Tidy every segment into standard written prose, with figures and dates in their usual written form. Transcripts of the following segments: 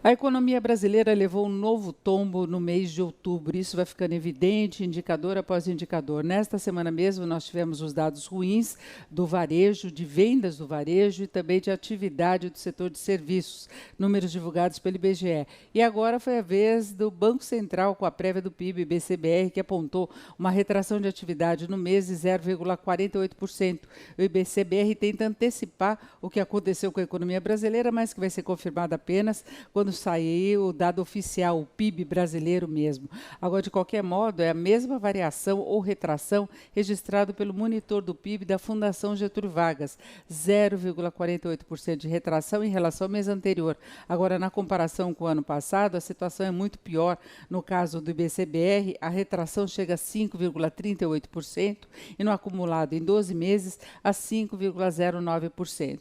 A economia brasileira levou um novo tombo no mês de outubro. Isso vai ficando evidente, indicador após indicador. Nesta semana mesmo, nós tivemos os dados ruins do varejo, de vendas do varejo e também de atividade do setor de serviços, números divulgados pelo IBGE. E agora foi a vez do Banco Central com a prévia do PIB, BCBR, que apontou uma retração de atividade no mês de 0,48%. O IBCBR tenta antecipar o que aconteceu com a economia brasileira, mas que vai ser confirmado apenas quando sair o dado oficial, o PIB brasileiro mesmo. Agora, de qualquer modo, é a mesma variação ou retração registrado pelo monitor do PIB da Fundação Getúlio Vargas, 0,48% de retração em relação ao mês anterior. Agora, na comparação com o ano passado, a situação é muito pior. No caso do IBCBR, a retração chega a 5,38% e no acumulado em 12 meses a 5,09%.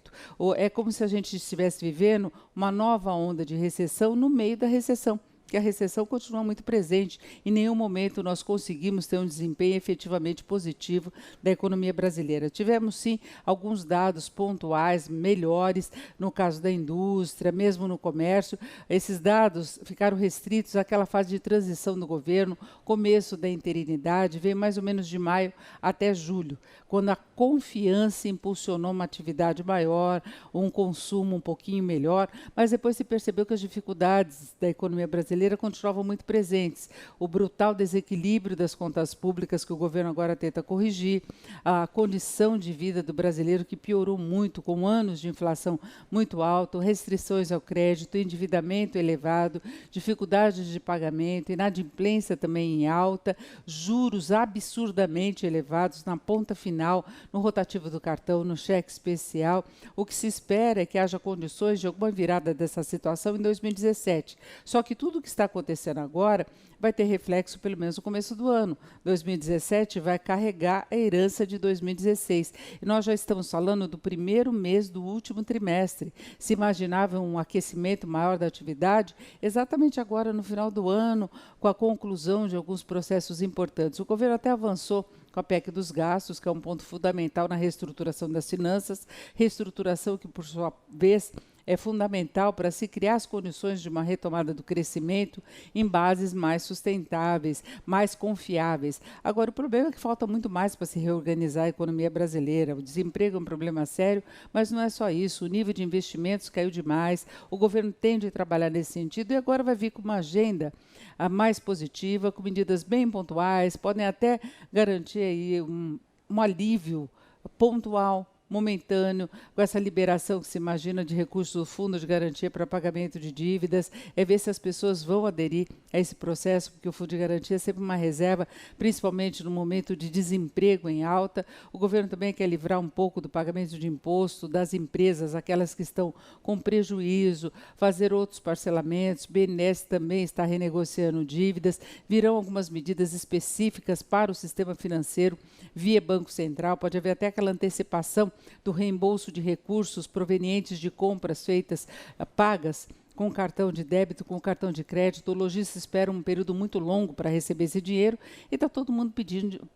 É como se a gente estivesse vivendo uma nova onda de recessão no meio da recessão, que a recessão continua muito presente. Em nenhum momento nós conseguimos ter um desempenho efetivamente positivo da economia brasileira. Tivemos, sim, alguns dados pontuais melhores no caso da indústria, mesmo no comércio. Esses dados ficaram restritos àquela fase de transição do governo, começo da interinidade, veio mais ou menos de maio até julho, quando a confiança impulsionou uma atividade maior, um consumo um pouquinho melhor, mas depois se percebeu que as dificuldades da economia brasileira continuavam muito presentes. O brutal desequilíbrio das contas públicas que o governo agora tenta corrigir, a condição de vida do brasileiro que piorou muito, com anos de inflação muito alta, restrições ao crédito, endividamento elevado, dificuldades de pagamento, inadimplência também em alta, juros absurdamente elevados na ponta final, no rotativo do cartão, no cheque especial. O que se espera é que haja condições de alguma virada dessa situação em 2017. Só que tudo o que está acontecendo agora vai ter reflexo pelo menos no começo do ano. 2017 vai carregar a herança de 2016. E nós já estamos falando do primeiro mês do último trimestre. Se imaginava um aquecimento maior da atividade, exatamente agora no final do ano, com a conclusão de alguns processos importantes. O governo até avançou com a PEC dos gastos, que é um ponto fundamental na reestruturação das finanças, reestruturação que, por sua vez, é fundamental para se criar as condições de uma retomada do crescimento em bases mais sustentáveis, mais confiáveis. Agora, o problema é que falta muito mais para se reorganizar a economia brasileira. O desemprego é um problema sério, mas não é só isso. O nível de investimentos caiu demais, o governo tende a trabalhar nesse sentido e agora vai vir com uma agenda mais positiva, com medidas bem pontuais, podem até garantir aí um alívio pontual, momentâneo, com essa liberação que se imagina de recursos do Fundo de Garantia para pagamento de dívidas, é ver se as pessoas vão aderir a esse processo, porque o Fundo de Garantia é sempre uma reserva, principalmente no momento de desemprego em alta. O governo também quer livrar um pouco do pagamento de imposto das empresas, aquelas que estão com prejuízo, fazer outros parcelamentos. BNDES também está renegociando dívidas, virão algumas medidas específicas para o sistema financeiro via Banco Central, pode haver até aquela antecipação do reembolso de recursos provenientes de compras feitas, pagas com cartão de débito, com cartão de crédito. O lojista espera um período muito longo para receber esse dinheiro e está todo mundo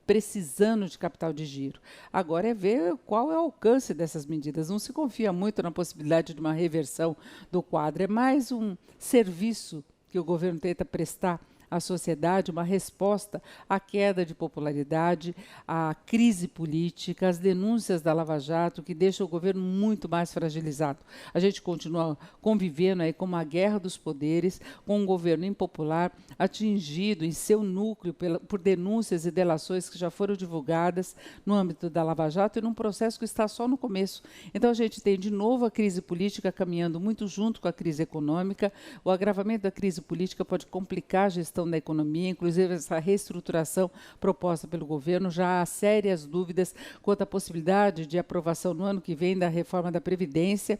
precisando de capital de giro. Agora é ver qual é o alcance dessas medidas. Não se confia muito na possibilidade de uma reversão do quadro. É mais um serviço que o governo tenta prestar à sociedade, uma resposta à queda de popularidade, à crise política, às denúncias da Lava Jato, que deixam o governo muito mais fragilizado. A gente continua convivendo aí com uma guerra dos poderes, com um governo impopular, atingido em seu núcleo por denúncias e delações que já foram divulgadas no âmbito da Lava Jato e num processo que está só no começo. Então, a gente tem, de novo, a crise política caminhando muito junto com a crise econômica. O agravamento da crise política pode complicar a gestão da economia, inclusive essa reestruturação proposta pelo governo. Já há sérias dúvidas quanto à possibilidade de aprovação no ano que vem da reforma da Previdência.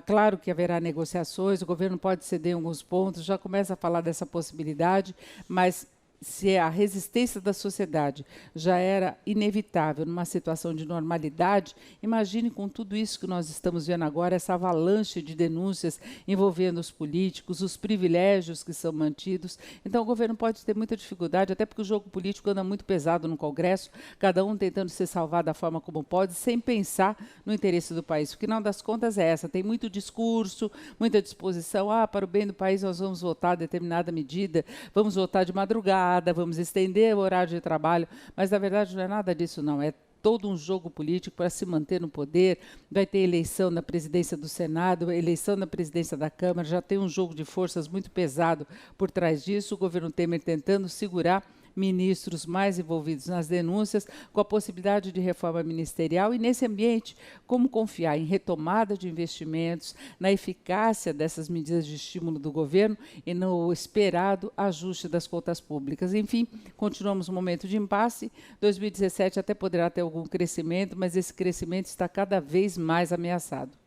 Claro que haverá negociações, o governo pode ceder em alguns pontos, já começa a falar dessa possibilidade, mas se a resistência da sociedade já era inevitável numa situação de normalidade, imagine com tudo isso que nós estamos vendo agora, essa avalanche de denúncias envolvendo os políticos, os privilégios que são mantidos. Então o governo pode ter muita dificuldade, até porque o jogo político anda muito pesado no Congresso, cada um tentando se salvar da forma como pode, sem pensar no interesse do país. O final das contas é essa, tem muito discurso, muita disposição, para o bem do país nós vamos votar determinada medida, vamos votar de madrugada, vamos estender o horário de trabalho, mas na verdade não é nada disso não, é todo um jogo político para se manter no poder. Vai ter eleição na presidência do Senado, eleição na presidência da Câmara, já tem um jogo de forças muito pesado por trás disso, o governo Temer tentando segurar ministros mais envolvidos nas denúncias, com a possibilidade de reforma ministerial, e nesse ambiente, como confiar em retomada de investimentos, na eficácia dessas medidas de estímulo do governo e no esperado ajuste das contas públicas. Enfim, continuamos um momento de impasse. 2017 até poderá ter algum crescimento, mas esse crescimento está cada vez mais ameaçado.